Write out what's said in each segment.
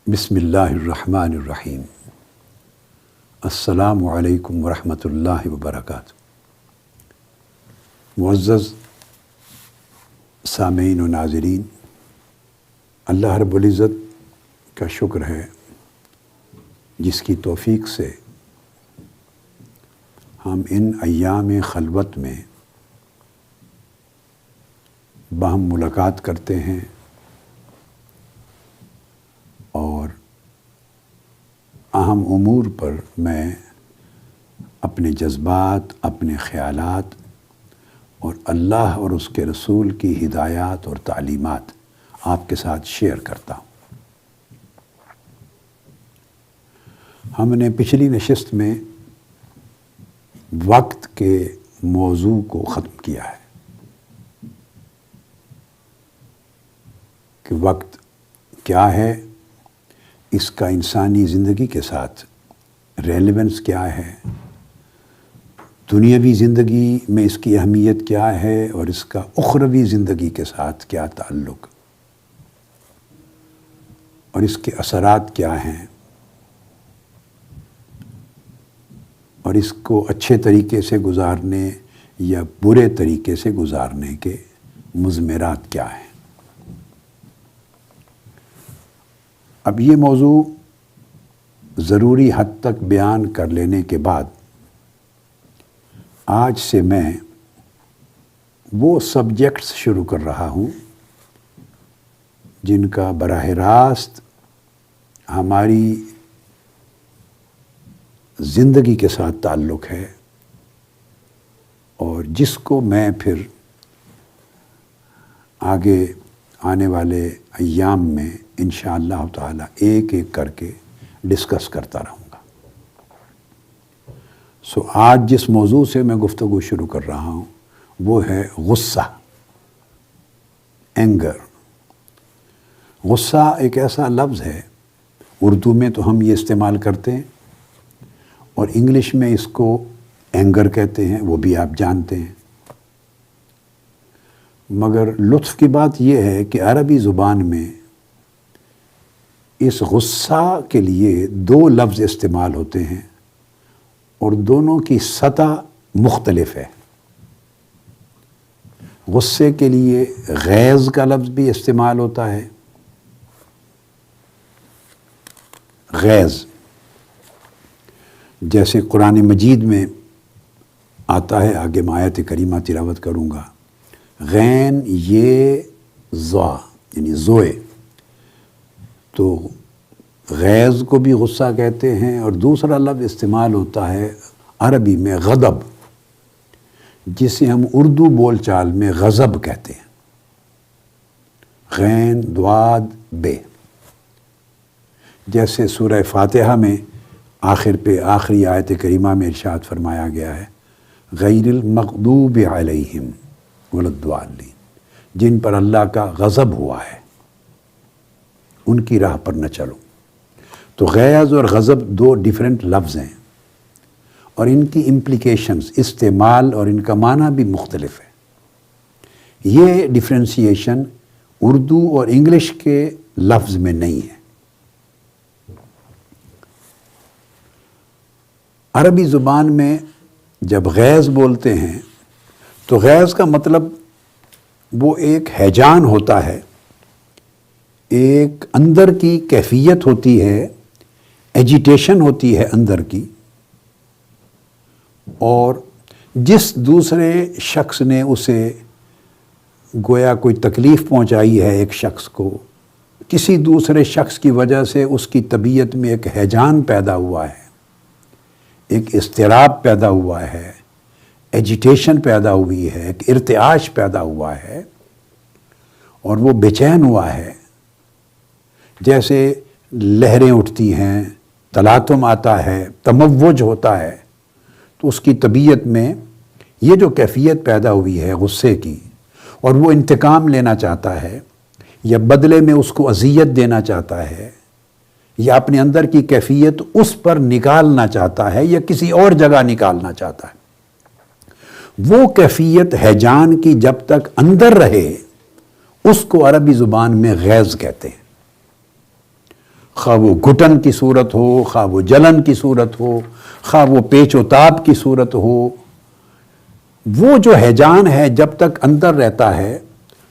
بسم اللہ الرحمن الرحیم۔ السلام علیکم ورحمۃ اللہ وبرکاتہ۔ معزز سامعین و ناظرین، اللہ رب العزت کا شکر ہے جس کی توفیق سے ہم ان ایام خلوت میں باہم ملاقات کرتے ہیں اور اہم امور پر میں اپنے جذبات، اپنے خیالات اور اللہ اور اس کے رسول کی ہدایات اور تعلیمات آپ کے ساتھ شیئر کرتا ہوں۔ ہم نے پچھلی نشست میں وقت کے موضوع کو ختم کیا ہے کہ وقت کیا ہے، اس کا انسانی زندگی کے ساتھ ریلیونس کیا ہے، دنیاوی زندگی میں اس کی اہمیت کیا ہے اور اس کا اخروی زندگی کے ساتھ کیا تعلق اور اس کے اثرات کیا ہیں اور اس کو اچھے طریقے سے گزارنے یا برے طریقے سے گزارنے کے مضمرات کیا ہیں۔ اب یہ موضوع ضروری حد تک بیان کر لینے کے بعد آج سے میں وہ سبجیکٹس شروع کر رہا ہوں جن کا براہ راست ہماری زندگی کے ساتھ تعلق ہے اور جس کو میں پھر آگے آنے والے ایام میں انشاءاللہ تعالی ایک ایک کر کے ڈسکس کرتا رہوں گا۔ آج جس موضوع سے میں گفتگو شروع کر رہا ہوں وہ ہے غصہ، اینگر۔ غصہ ایک ایسا لفظ ہے، اردو میں تو ہم یہ استعمال کرتے ہیں اور انگلش میں اس کو اینگر کہتے ہیں، وہ بھی آپ جانتے ہیں، مگر لطف کی بات یہ ہے کہ عربی زبان میں اس غصہ کے لیے دو لفظ استعمال ہوتے ہیں اور دونوں کی سطح مختلف ہے۔ غصے کے لیے غیظ کا لفظ بھی استعمال ہوتا ہے، غیظ، جیسے قرآن مجید میں آتا ہے، آگے میں آیت کریمہ تلاوت کروں گا، غین یہ ضا یعنی زوئے، تو غیظ کو بھی غصہ کہتے ہیں اور دوسرا لفظ استعمال ہوتا ہے عربی میں غضب، جسے ہم اردو بول چال میں غضب کہتے ہیں، غین ضاد بے، جیسے سورہ فاتحہ میں آخر پہ آخری آیت کریمہ میں ارشاد فرمایا گیا ہے غیر المغضوب علیہم ولا الضالین، جن پر اللہ کا غضب ہوا ہے ان کی راہ پر نہ چلو۔ تو غیظ اور غضب دو ڈیفرنٹ لفظ ہیں اور ان کی امپلیکیشنز، استعمال اور ان کا معنی بھی مختلف ہے۔ یہ ڈیفرینسیشن اردو اور انگلش کے لفظ میں نہیں ہے۔ عربی زبان میں جب غیظ بولتے ہیں تو غیظ کا مطلب وہ ایک ہیجان ہوتا ہے، ایک اندر کی کیفیت ہوتی ہے، ایجیٹیشن ہوتی ہے اندر کی، اور جس دوسرے شخص نے اسے گویا کوئی تکلیف پہنچائی ہے، ایک شخص کو کسی دوسرے شخص کی وجہ سے اس کی طبیعت میں ایک ہیجان پیدا ہوا ہے، ایک اضطراب پیدا ہوا ہے، ایجیٹیشن پیدا ہوئی ہے، ایک ارتعاش پیدا ہوا ہے اور وہ بے چین ہوا ہے، جیسے لہریں اٹھتی ہیں، تلاطم آتا ہے، تموج ہوتا ہے، تو اس کی طبیعت میں یہ جو کیفیت پیدا ہوئی ہے غصے کی، اور وہ انتقام لینا چاہتا ہے یا بدلے میں اس کو اذیت دینا چاہتا ہے یا اپنے اندر کی کیفیت اس پر نکالنا چاہتا ہے یا کسی اور جگہ نکالنا چاہتا ہے، وہ کیفیت ہیجان کی جب تک اندر رہے اس کو عربی زبان میں غیظ کہتے ہیں۔ خواہ وہ گھٹن کی صورت ہو، خواہ وہ جلن کی صورت ہو، خواہ وہ پیچ و تاب کی صورت ہو، وہ جو ہیجان ہے جب تک اندر رہتا ہے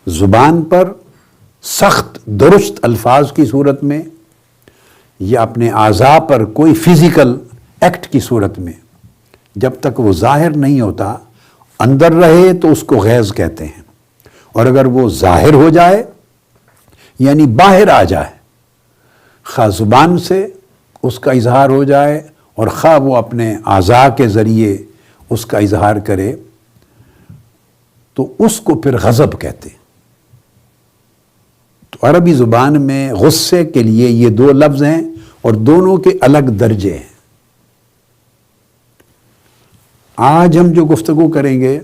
زبان پر سخت درست الفاظ کی صورت میں یا اپنے اعضاء پر کوئی فزیکل ایکٹ کی صورت میں، جب تک وہ ظاہر نہیں ہوتا اندر رہے تو اس کو غیظ کہتے ہیں، اور اگر وہ ظاہر ہو جائے یعنی باہر آ جائے، خواہ زبان سے اس کا اظہار ہو جائے اور خواہ وہ اپنے اعضاء کے ذریعے اس کا اظہار کرے، تو اس کو پھر غضب کہتے ہیں۔ تو عربی زبان میں غصے کے لیے یہ دو لفظ ہیں اور دونوں کے الگ درجے ہیں۔ آج ہم جو گفتگو کریں گے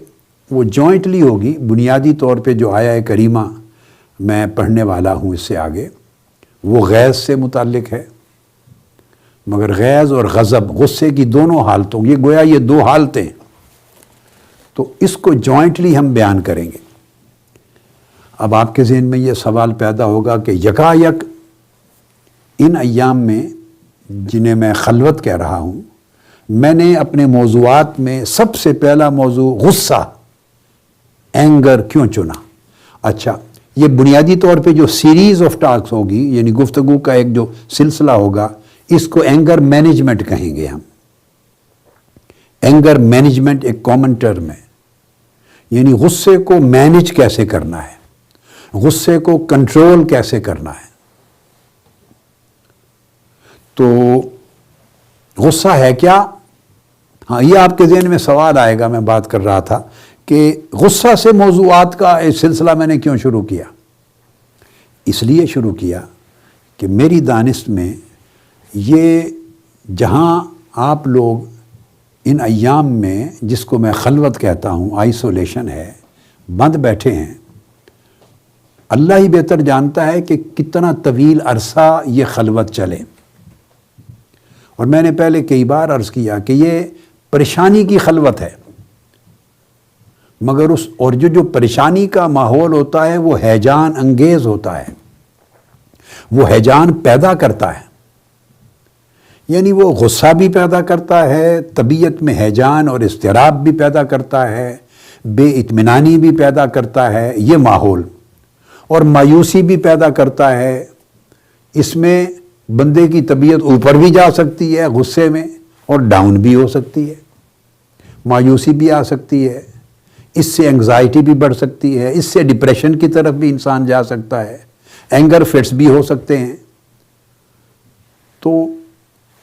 وہ جوائنٹلی ہوگی، بنیادی طور پہ جو آیہ کریمہ میں پڑھنے والا ہوں اس سے آگے وہ غیظ سے متعلق ہے، مگر غیظ اور غضب، غصے کی دونوں حالتوں، یہ گویا یہ دو حالتیں، تو اس کو جوائنٹلی ہم بیان کریں گے۔ اب آپ کے ذہن میں یہ سوال پیدا ہوگا کہ یکایک ان ایام میں جنہیں میں خلوت کہہ رہا ہوں، میں نے اپنے موضوعات میں سب سے پہلا موضوع غصہ، اینگر کیوں چنا؟ اچھا، یہ بنیادی طور پہ جو سیریز آف ٹاکس ہوگی، یعنی گفتگو کا ایک جو سلسلہ ہوگا، اس کو اینگر مینجمنٹ کہیں گے ہم۔ اینگر مینجمنٹ ایک کامن ٹرم ہے، یعنی غصے کو مینج کیسے کرنا ہے، غصے کو کنٹرول کیسے کرنا ہے۔ تو غصہ ہے کیا؟ ہاں، یہ آپ کے ذہن میں سوال آئے گا، میں بات کر رہا تھا کہ غصہ سے موضوعات کا ایک سلسلہ میں نے کیوں شروع کیا؟ اس لیے شروع کیا کہ میری دانست میں یہ جہاں آپ لوگ ان ایام میں، جس کو میں خلوت کہتا ہوں، آئسولیشن ہے، بند بیٹھے ہیں، اللہ ہی بہتر جانتا ہے کہ کتنا طویل عرصہ یہ خلوت چلے۔ اور میں نے پہلے کئی بار عرض کیا کہ یہ پریشانی کی خلوت ہے، مگر اور جو پریشانی کا ماحول ہوتا ہے وہ ہیجان انگیز ہوتا ہے، وہ ہیجان پیدا کرتا ہے، یعنی وہ غصہ بھی پیدا کرتا ہے، طبیعت میں ہیجان اور اضطراب بھی پیدا کرتا ہے، بے اطمینانی بھی پیدا کرتا ہے یہ ماحول، اور مایوسی بھی پیدا کرتا ہے۔ اس میں بندے کی طبیعت اوپر بھی جا سکتی ہے غصے میں اور ڈاؤن بھی ہو سکتی ہے، مایوسی بھی آ سکتی ہے، اس سے انگزائٹی بھی بڑھ سکتی ہے، اس سے ڈپریشن کی طرف بھی انسان جا سکتا ہے، اینگر فٹس بھی ہو سکتے ہیں۔ تو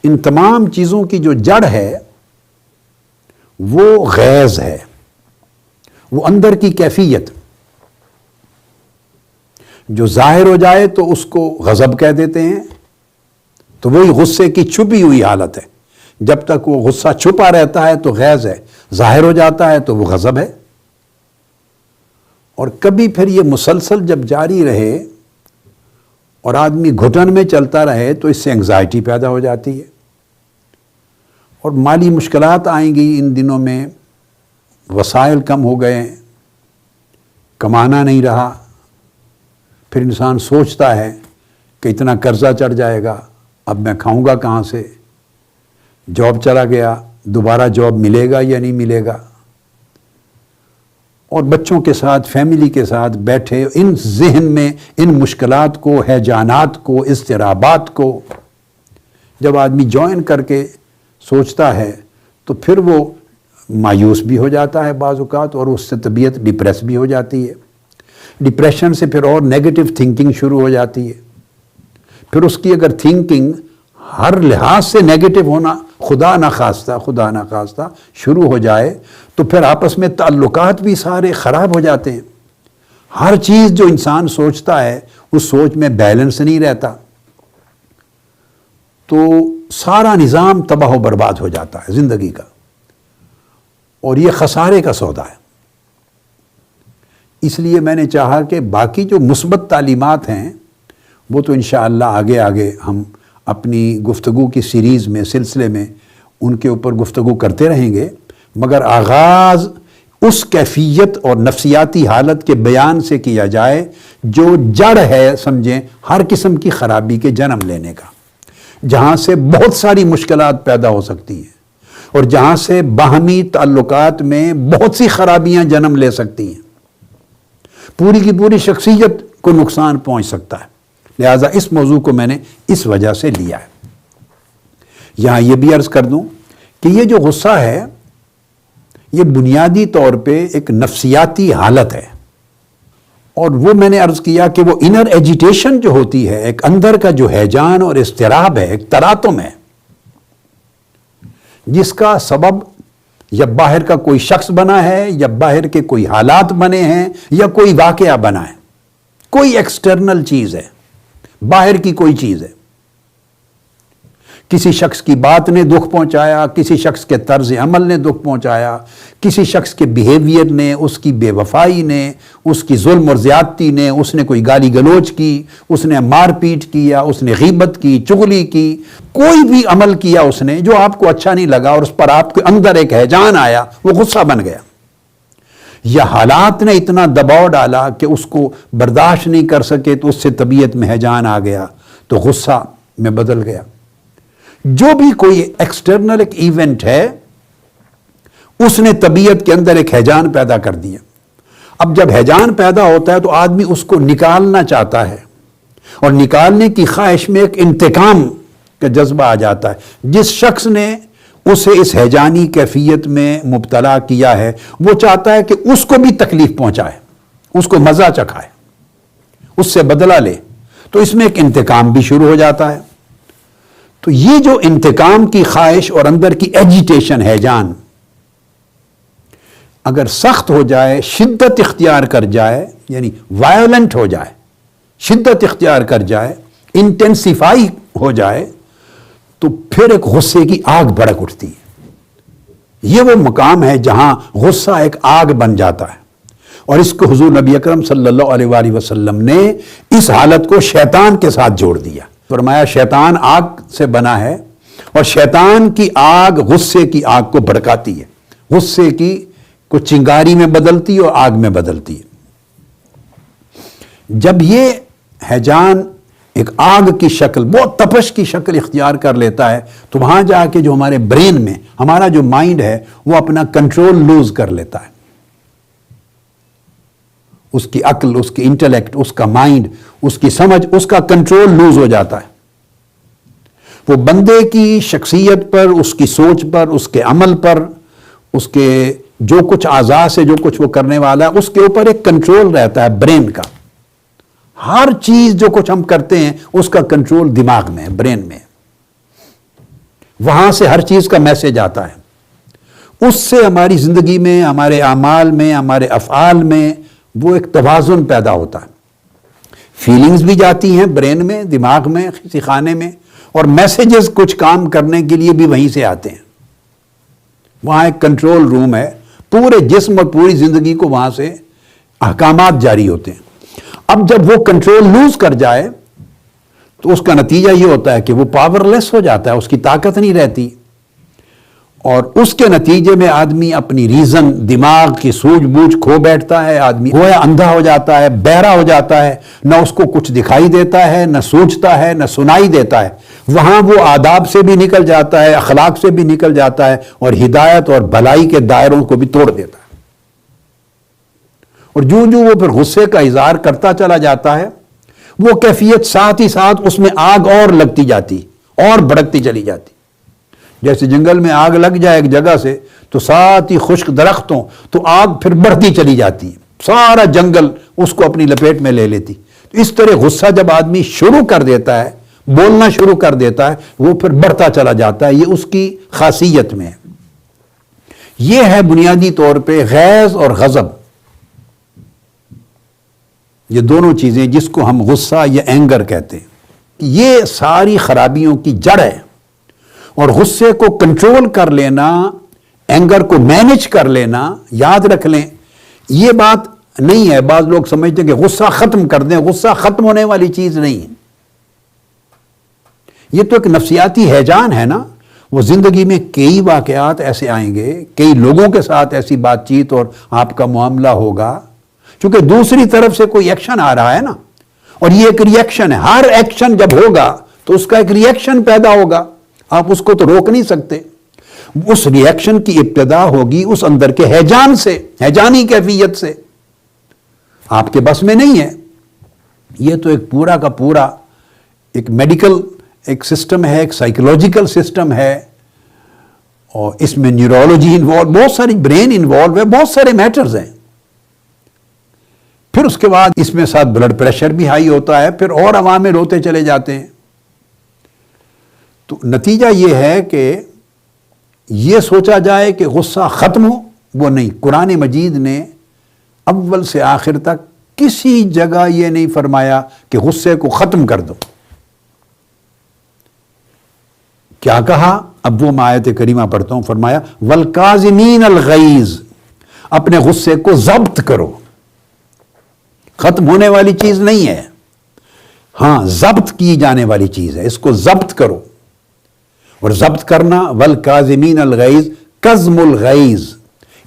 ان تمام چیزوں کی جو جڑ ہے وہ غیظ ہے، وہ اندر کی کیفیت جو ظاہر ہو جائے تو اس کو غضب کہہ دیتے ہیں۔ تو وہی غصے کی چھپی ہوئی حالت ہے، جب تک وہ غصہ چھپا رہتا ہے تو غیظ ہے، ظاہر ہو جاتا ہے تو وہ غضب ہے۔ اور کبھی پھر یہ مسلسل جب جاری رہے اور آدمی گھٹن میں چلتا رہے تو اس سے انگزائٹی پیدا ہو جاتی ہے، اور مالی مشکلات آئیں گی۔ ان دنوں میں وسائل کم ہو گئے، کمانا نہیں رہا، پھر انسان سوچتا ہے کہ اتنا قرضہ چڑھ جائے گا، اب میں کھاؤں گا کہاں سے؟ جاب چلا گیا، دوبارہ جاب ملے گا یا نہیں ملے گا؟ اور بچوں کے ساتھ، فیملی کے ساتھ بیٹھے ان ذہن میں ان مشکلات کو، ہیجانات کو، اضطرابات کو جب آدمی جوائن کر کے سوچتا ہے تو پھر وہ مایوس بھی ہو جاتا ہے بعض اوقات، اور اس سے طبیعت ڈپریس بھی ہو جاتی ہے۔ ڈپریشن سے پھر اور نیگیٹو تھنکنگ شروع ہو جاتی ہے۔ پھر اس کی اگر تھنکنگ ہر لحاظ سے نیگیٹو ہونا خدا نخواستہ شروع ہو جائے تو پھر آپس میں تعلقات بھی سارے خراب ہو جاتے ہیں۔ ہر چیز جو انسان سوچتا ہے اس سوچ میں بیلنس نہیں رہتا، تو سارا نظام تباہ و برباد ہو جاتا ہے زندگی کا، اور یہ خسارے کا سودا ہے۔ اس لیے میں نے چاہا کہ باقی جو مثبت تعلیمات ہیں وہ تو انشاءاللہ آگے آگے ہم اپنی گفتگو کی سیریز میں، سلسلے میں ان کے اوپر گفتگو کرتے رہیں گے، مگر آغاز اس کیفیت اور نفسیاتی حالت کے بیان سے کیا جائے جو جڑ ہے، سمجھیں، ہر قسم کی خرابی کے جنم لینے کا۔ جہاں سے بہت ساری مشکلات پیدا ہو سکتی ہیں اور جہاں سے باہمی تعلقات میں بہت سی خرابیاں جنم لے سکتی ہیں، پوری کی پوری شخصیت کو نقصان پہنچ سکتا ہے۔ لہٰذا اس موضوع کو میں نے اس وجہ سے لیا ہے۔ یہاں یہ بھی عرض کر دوں کہ یہ جو غصہ ہے یہ بنیادی طور پہ ایک نفسیاتی حالت ہے، اور وہ میں نے عرض کیا کہ وہ انر ایجیٹیشن جو ہوتی ہے، ایک اندر کا جو ہیجان اور اضطراب ہے، ایک تراتم ہے، جس کا سبب یا باہر کا کوئی شخص بنا ہے، یا باہر کے کوئی حالات بنے ہیں، یا کوئی واقعہ بنا ہے، کوئی ایکسٹرنل چیز ہے، باہر کی کوئی چیز ہے۔ کسی شخص کی بات نے دکھ پہنچایا، کسی شخص کے طرز عمل نے دکھ پہنچایا، کسی شخص کے بیہیویئر نے، اس کی بے وفائی نے، اس کی ظلم اور زیادتی نے، اس نے کوئی گالی گلوچ کی، اس نے مار پیٹ کیا، اس نے غیبت کی، چغلی کی، کوئی بھی عمل کیا اس نے جو آپ کو اچھا نہیں لگا اور اس پر آپ کے اندر ایک ہیجان آیا، وہ غصہ بن گیا۔ یا حالات نے اتنا دباؤ ڈالا کہ اس کو برداشت نہیں کر سکے تو اس سے طبیعت میں ہیجان آ گیا تو غصہ میں بدل گیا۔ جو بھی کوئی ایکسٹرنل ایک ایونٹ ہے اس نے طبیعت کے اندر ایک ہیجان پیدا کر دیا۔ اب جب ہیجان پیدا ہوتا ہے تو آدمی اس کو نکالنا چاہتا ہے، اور نکالنے کی خواہش میں ایک انتقام کا جذبہ آ جاتا ہے۔ جس شخص نے اسے اس ہیجانی کیفیت میں مبتلا کیا ہے وہ چاہتا ہے کہ اس کو بھی تکلیف پہنچائے، اس کو مزہ چکھائے، اس سے بدلہ لے، تو اس میں ایک انتقام بھی شروع ہو جاتا ہے۔ تو یہ جو انتقام کی خواہش اور اندر کی ایجیٹیشن ہے جان، اگر سخت ہو جائے، شدت اختیار کر جائے، یعنی وائلنٹ ہو جائے، شدت اختیار کر جائے، انٹینسیفائی ہو جائے، تو پھر ایک غصے کی آگ بھڑک اٹھتی ہے۔ یہ وہ مقام ہے جہاں غصہ ایک آگ بن جاتا ہے، اور اس کو حضور نبی اکرم صلی اللہ علیہ وآلہ وسلم نے اس حالت کو شیطان کے ساتھ جوڑ دیا۔ فرمایا شیطان آگ سے بنا ہے، اور شیطان کی آگ غصے کی آگ کو بھڑکاتی ہے، غصے کی کو چنگاری میں بدلتی ہے اور آگ میں بدلتی ہے۔ جب یہ ہیجان ایک آگ کی شکل، بہت تپش کی شکل اختیار کر لیتا ہے، تو وہاں جا کے جو ہمارے برین میں ہمارا جو مائنڈ ہے وہ اپنا کنٹرول لوز کر لیتا ہے۔ اس کی عقل، اس کی انٹلیکٹ، اس کا مائنڈ، اس کی سمجھ، اس کا کنٹرول لوز ہو جاتا ہے۔ وہ بندے کی شخصیت پر، اس کی سوچ پر، اس کے عمل پر، اس کے جو کچھ اعضاء سے جو کچھ وہ کرنے والا ہے اس کے اوپر ایک کنٹرول رہتا ہے برین کا۔ ہر چیز جو کچھ ہم کرتے ہیں اس کا کنٹرول دماغ میں ہے، برین میں ہے۔ وہاں سے ہر چیز کا میسج آتا ہے، اس سے ہماری زندگی میں، ہمارے اعمال میں، ہمارے افعال میں وہ ایک توازن پیدا ہوتا ہے۔ فیلنگز بھی جاتی ہیں برین میں، دماغ میں، کسی خانے میں، اور میسیجز کچھ کام کرنے کے لیے بھی وہیں سے آتے ہیں۔ وہاں ایک کنٹرول روم ہے، پورے جسم اور پوری زندگی کو وہاں سے احکامات جاری ہوتے ہیں۔ اب جب وہ کنٹرول لوز کر جائے تو اس کا نتیجہ یہ ہوتا ہے کہ وہ پاور لیس ہو جاتا ہے، اس کی طاقت نہیں رہتی، اور اس کے نتیجے میں آدمی اپنی ریزن، دماغ کی سوجھ بوجھ کھو بیٹھتا ہے، آدمی گویا اندھا ہو جاتا ہے، بہرا ہو جاتا ہے، نہ اس کو کچھ دکھائی دیتا ہے، نہ سوچتا ہے، نہ سنائی دیتا ہے۔ وہاں وہ آداب سے بھی نکل جاتا ہے، اخلاق سے بھی نکل جاتا ہے، اور ہدایت اور بھلائی کے دائروں کو بھی توڑ دیتا ہے۔ اور جو وہ پھر غصے کا اظہار کرتا چلا جاتا ہے، وہ کیفیت ساتھ ہی ساتھ اس میں آگ اور لگتی جاتی اور بھڑکتی چلی جاتی۔ جیسے جنگل میں آگ لگ جائے ایک جگہ سے تو ساتھ ہی خشک درختوں تو آگ پھر بڑھتی چلی جاتی ہے، سارا جنگل اس کو اپنی لپیٹ میں لے لیتی۔ تو اس طرح غصہ جب آدمی شروع کر دیتا ہے، بولنا شروع کر دیتا ہے، وہ پھر بڑھتا چلا جاتا ہے۔ یہ اس کی خاصیت میں ہے۔ یہ ہے بنیادی طور پہ غیظ اور غضب، یہ دونوں چیزیں جس کو ہم غصہ یا اینگر کہتے ہیں، یہ ساری خرابیوں کی جڑ ہے۔ اور غصے کو کنٹرول کر لینا، اینگر کو مینج کر لینا، یاد رکھ لیں یہ بات نہیں ہے۔ بعض لوگ سمجھتے ہیں کہ غصہ ختم کر دیں، غصہ ختم ہونے والی چیز نہیں ہے۔ یہ تو ایک نفسیاتی ہیجان ہے نا۔ وہ زندگی میں کئی واقعات ایسے آئیں گے، کئی لوگوں کے ساتھ ایسی بات چیت اور آپ کا معاملہ ہوگا، چونکہ دوسری طرف سے کوئی ایکشن آ رہا ہے نا، اور یہ ایک ری ایکشن ہے۔ ہر ایکشن جب ہوگا تو اس کا ایک ریئیکشن پیدا ہوگا، آپ اس کو تو روک نہیں سکتے. اس ریئیکشن کی ابتدا ہوگی اس اندر کے ہیجان سے، ہیجانی کیفیت سے، آپ کے بس میں نہیں ہے. یہ تو ایک پورا کا پورا ایک میڈیکل ایک سسٹم ہے، ایک سائیکولوجیکل سسٹم ہے، اور اس میں نیورولوجی انوالو، بہت ساری برین انوالو ہے، بہت سارے میٹرز ہیں. پھر اس کے بعد اس میں ساتھ بلڈ پریشر بھی ہائی ہوتا ہے، پھر اور عوامل ہوتے چلے جاتے ہیں. تو نتیجہ یہ ہے کہ یہ سوچا جائے کہ غصہ ختم ہو، وہ نہیں. قرآن مجید نے اول سے آخر تک کسی جگہ یہ نہیں فرمایا کہ غصے کو ختم کر دو. کیا کہا؟ اب وہ میں آیت کریمہ پڑھتا ہوں. فرمایا والکاظمین الغیظ، اپنے غصے کو ضبط کرو. ختم ہونے والی چیز نہیں ہے، ہاں ضبط کی جانے والی چیز ہے، اس کو ضبط کرو. اور ضبط کرنا، والکاظمین الغیظ، کظم الغیظ،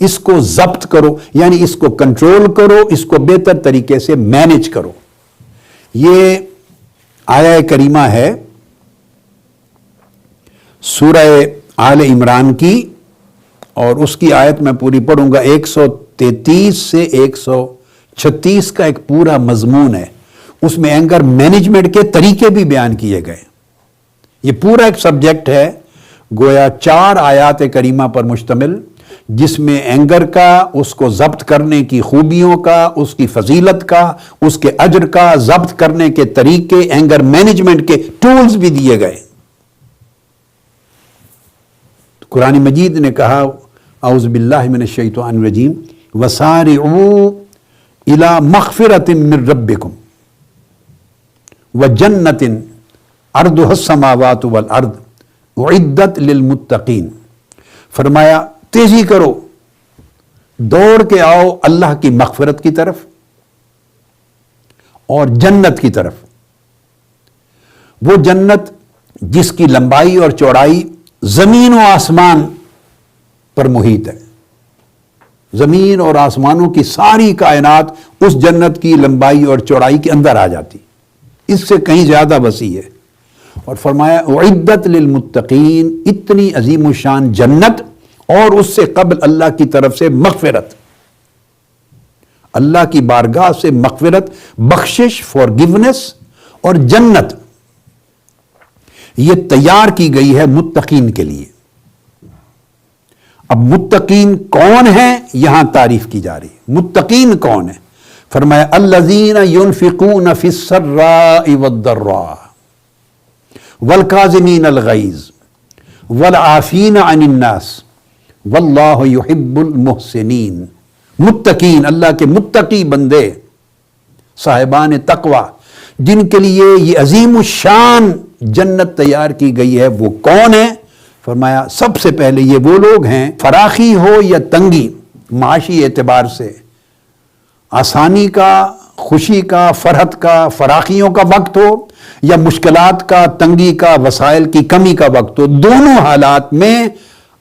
اس کو ضبط کرو یعنی اس کو کنٹرول کرو، اس کو بہتر طریقے سے مینج کرو. یہ آیہ کریمہ ہے سورہ آل عمران کی، اور اس کی آیت میں پوری پڑھوں گا. 133 سے 136 کا ایک پورا مضمون ہے. اس میں اینگر مینجمنٹ کے طریقے بھی بیان کیے گئے. یہ پورا ایک سبجیکٹ ہے، گویا 4 آیات کریمہ پر مشتمل، جس میں اینگر کا، اس کو ضبط کرنے کی خوبیوں کا، اس کی فضیلت کا، اس کے اجر کا، ضبط کرنے کے طریقے، اینگر مینجمنٹ کے ٹولز بھی دیے گئے. قرآن مجید نے کہا اعوذ باللہ من الشیطان الرجیم وسارعوا الی مغفرۃ من ربکم وجنۃ عرضها السماوات والارض اعدت للمتقین. فرمایا تیزی کرو، دوڑ کے آؤ اللہ کی مغفرت کی طرف اور جنت کی طرف. وہ جنت جس کی لمبائی اور چوڑائی زمین و آسمان پر محیط ہے. زمین اور آسمانوں کی ساری کائنات اس جنت کی لمبائی اور چوڑائی کے اندر آ جاتی، اس سے کہیں زیادہ وسیع ہے. اور فرمایا اعدت للمتقین، اتنی عظیم الشان جنت، اور اس سے قبل اللہ کی طرف سے مغفرت، اللہ کی بارگاہ سے مغفرت، بخشش، فارگیونیس اور جنت، یہ تیار کی گئی ہے متقین کے لیے. اب متقین کون ہیں یہاں تعریف کی جا رہی ہے. متقین کون ہیں؟ فرمایا الذین ينفقون فی السراء والضراء والکاظمین الغیظ والعافین عن الناس واللہ یحب المحسنین. متقین، اللہ کے متقی بندے، صاحبان تقوی، جن کے لیے یہ عظیم الشان جنت تیار کی گئی ہے، وہ کون ہیں؟ فرمایا سب سے پہلے یہ وہ لوگ ہیں، فراخی ہو یا تنگی، معاشی اعتبار سے آسانی کا، خوشی کا، فرحت کا، فراخیوں کا وقت ہو، یا مشکلات کا، تنگی کا، وسائل کی کمی کا وقت ہو، دونوں حالات میں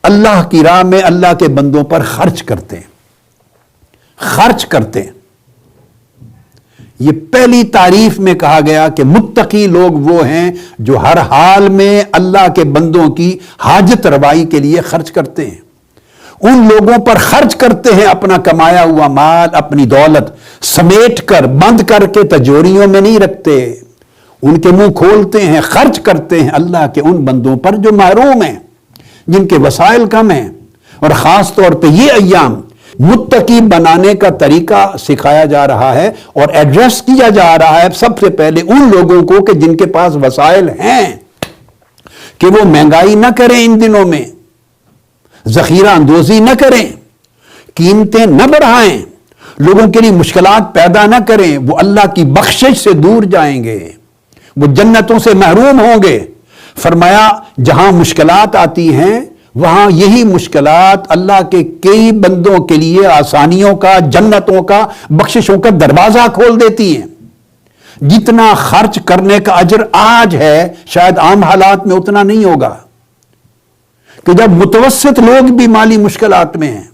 اللہ کی راہ میں اللہ کے بندوں پر خرچ کرتے ہیں. خرچ کرتے ہیں. یہ پہلی تعریف میں کہا گیا کہ متقی لوگ وہ ہیں جو ہر حال میں اللہ کے بندوں کی حاجت روائی کے لیے خرچ کرتے ہیں. ان لوگوں پر خرچ کرتے ہیں اپنا کمایا ہوا مال، اپنی دولت سمیٹ کر، بند کر کے تجوریوں میں نہیں رکھتے، ان کے منہ کھولتے ہیں، خرچ کرتے ہیں اللہ کے ان بندوں پر جو محروم ہیں، جن کے وسائل کم ہیں. اور خاص طور پہ یہ ایام متقی بنانے کا طریقہ سکھایا جا رہا ہے اور ایڈریس کیا جا رہا ہے سب سے پہلے ان لوگوں کو کہ جن کے پاس وسائل ہیں، کہ وہ مہنگائی نہ کریں، ان دنوں میں ذخیرہ اندوزی نہ کریں، قیمتیں نہ بڑھائیں، لوگوں کے لیے مشکلات پیدا نہ کریں. وہ اللہ کی بخشش سے دور جائیں گے، وہ جنتوں سے محروم ہوں گے. فرمایا جہاں مشکلات آتی ہیں وہاں یہی مشکلات اللہ کے کئی بندوں کے لیے آسانیوں کا، جنتوں کا، بخششوں کا دروازہ کھول دیتی ہیں. جتنا خرچ کرنے کا اجر آج ہے شاید عام حالات میں اتنا نہیں ہوگا، کہ جب متوسط لوگ بھی مالی مشکلات میں ہیں،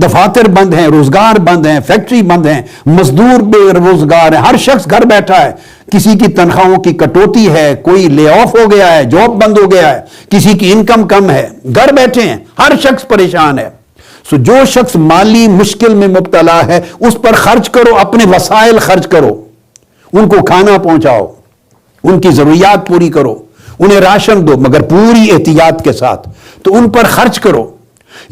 دفاتر بند ہیں، روزگار بند ہیں، فیکٹری بند ہیں، مزدور بے روزگار ہیں، ہر شخص گھر بیٹھا ہے، کسی کی تنخواہوں کی کٹوتی ہے، کوئی لے آف ہو گیا ہے، جاب بند ہو گیا ہے، کسی کی انکم کم ہے، گھر بیٹھے ہیں، ہر شخص پریشان ہے۔ جو شخص مالی مشکل میں مبتلا ہے اس پر خرچ کرو، اپنے وسائل خرچ کرو، ان کو کھانا پہنچاؤ، ان کی ضروریات پوری کرو، انہیں راشن دو مگر پوری احتیاط کے ساتھ، تو ان پر خرچ کرو۔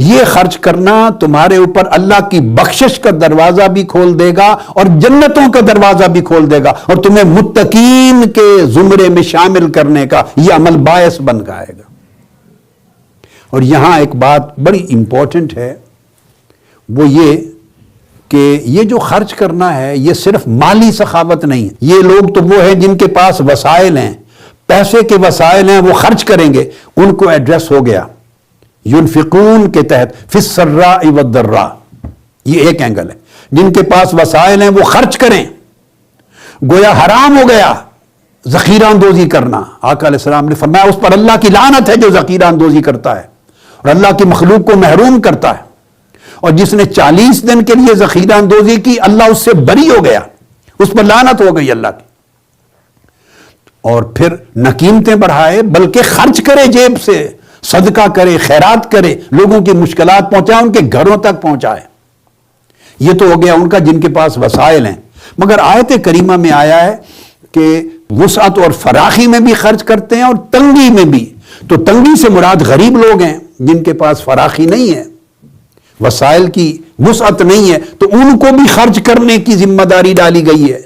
یہ خرچ کرنا تمہارے اوپر اللہ کی بخشش کا دروازہ بھی کھول دے گا اور جنتوں کا دروازہ بھی کھول دے گا، اور تمہیں متقین کے زمرے میں شامل کرنے کا یہ عمل باعث بن جائے گا۔ اور یہاں ایک بات بڑی امپورٹنٹ ہے، وہ یہ کہ یہ جو خرچ کرنا ہے یہ صرف مالی سخاوت نہیں، یہ لوگ تو وہ ہیں جن کے پاس وسائل ہیں، پیسے کے وسائل ہیں، وہ خرچ کریں گے، ان کو ایڈریس ہو گیا ينفقون کے تحت فی السراء والضراء، یہ ایک اینگل ہے۔ جن کے پاس وسائل ہیں وہ خرچ کریں، گویا حرام ہو گیا ذخیرہ اندوزی کرنا۔ آقا علیہ السلام نے فرمایا اس پر اللہ کی لعنت ہے جو ذخیرہ اندوزی کرتا ہے اور اللہ کی مخلوق کو محروم کرتا ہے، اور جس نے 40 دن کے لیے ذخیرہ اندوزی کی اللہ اس سے بری ہو گیا، اس پر لعنت ہو گئی اللہ کی۔ اور پھر نہ قیمتیں بڑھائے بلکہ خرچ کرے، جیب سے صدقہ کرے، خیرات کرے، لوگوں کی مشکلات پہنچائے، ان کے گھروں تک پہنچائے۔ یہ تو ہو گیا ان کا جن کے پاس وسائل ہیں، مگر آیت کریمہ میں آیا ہے کہ وسعت اور فراخی میں بھی خرچ کرتے ہیں اور تنگی میں بھی۔ تو تنگی سے مراد غریب لوگ ہیں جن کے پاس فراخی نہیں ہے، وسائل کی وسعت نہیں ہے، تو ان کو بھی خرچ کرنے کی ذمہ داری ڈالی گئی ہے،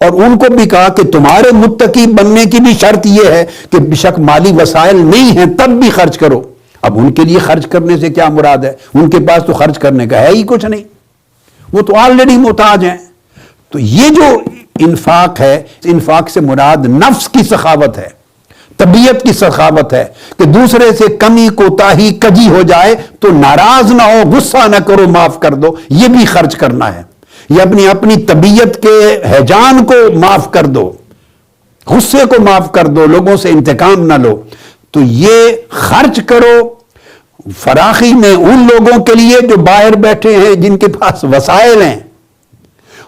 اور ان کو بھی کہا کہ تمہارے متقی بننے کی بھی شرط یہ ہے کہ بے شک مالی وسائل نہیں ہیں تب بھی خرچ کرو۔ اب ان کے لیے خرچ کرنے سے کیا مراد ہے؟ ان کے پاس تو خرچ کرنے کا ہے ہی کچھ نہیں، وہ تو آلریڈی محتاج ہیں۔ تو یہ جو انفاق ہے، انفاق سے مراد نفس کی سخاوت ہے، طبیعت کی سخاوت ہے، کہ دوسرے سے کمی کوتاہی کجی ہو جائے تو ناراض نہ ہو، غصہ نہ کرو، معاف کر دو، یہ بھی خرچ کرنا ہے۔ یہ اپنی طبیعت کے ہیجان کو معاف کر دو، غصے کو معاف کر دو، لوگوں سے انتقام نہ لو۔ تو یہ خرچ کرو فراخی میں ان لوگوں کے لیے جو باہر بیٹھے ہیں جن کے پاس وسائل ہیں،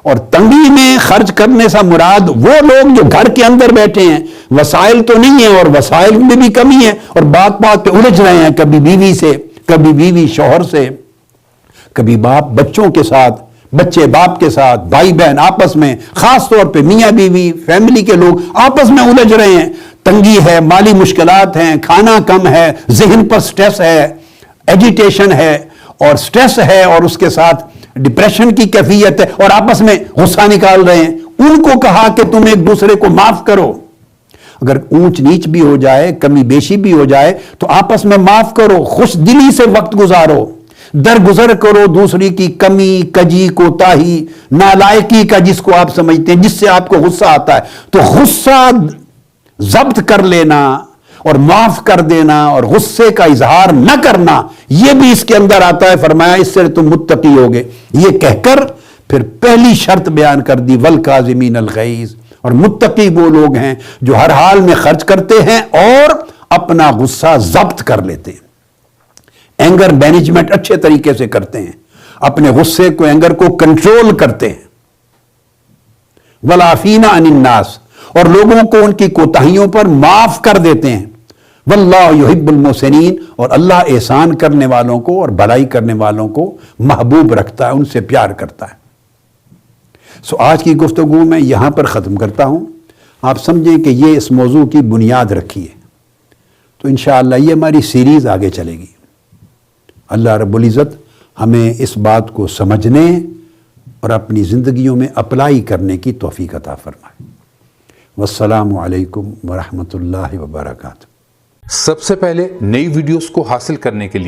اور تنگی میں خرچ کرنے سے مراد وہ لوگ جو گھر کے اندر بیٹھے ہیں، وسائل تو نہیں ہیں اور وسائل میں بھی کمی ہے، اور بات پہ الجھ رہے ہیں، کبھی بیوی سے، کبھی بیوی شوہر سے، کبھی باپ بچوں کے ساتھ، بچے باپ کے ساتھ، بھائی بہن آپس میں، خاص طور پہ میاں بیوی فیملی کے لوگ آپس میں الجھ رہے ہیں، تنگی ہے، مالی مشکلات ہیں، کھانا کم ہے، ذہن پر سٹریس ہے، ایجیٹیشن ہے اور سٹریس ہے، اور اس کے ساتھ ڈپریشن کی کیفیت ہے، اور آپس میں غصہ نکال رہے ہیں۔ ان کو کہا کہ تم ایک دوسرے کو معاف کرو، اگر اونچ نیچ بھی ہو جائے، کمی بیشی بھی ہو جائے تو آپس میں معاف کرو، خوش دلی سے وقت گزارو، درگزر کرو دوسری کی کمی کجی کوتاہی نالائقی کا، جس کو آپ سمجھتے ہیں، جس سے آپ کو غصہ آتا ہے، تو غصہ ضبط کر لینا اور معاف کر دینا اور غصے کا اظہار نہ کرنا، یہ بھی اس کے اندر آتا ہے۔ فرمایا اس سے تم متقی ہوگے۔ یہ کہہ کر پھر پہلی شرط بیان کر دی، والکاظمین الغیظ، اور متقی وہ لوگ ہیں جو ہر حال میں خرچ کرتے ہیں اور اپنا غصہ ضبط کر لیتے ہیں، اینگر مینجمنٹ اچھے طریقے سے کرتے ہیں، اپنے غصے کو، اینگر کو کنٹرول کرتے ہیں۔ والعافین عن الناس، اور لوگوں کو ان کی کوتاہیوں پر معاف کر دیتے ہیں۔ واللہ یحب المحسنین، اور اللہ احسان کرنے والوں کو اور بھلائی کرنے والوں کو محبوب رکھتا ہے، ان سے پیار کرتا ہے۔ آج کی گفتگو میں یہاں پر ختم کرتا ہوں۔ آپ سمجھیں کہ یہ اس موضوع کی بنیاد رکھی ہے، تو انشاءاللہ یہ ہماری سیریز آگے چلے گی۔ اللہ رب العزت ہمیں اس بات کو سمجھنے اور اپنی زندگیوں میں اپلائی کرنے کی توفیق عطا فرمائے۔ والسلام علیکم ورحمۃ اللہ وبرکاتہ۔ سب سے پہلے نئی ویڈیوز کو حاصل کرنے کے لیے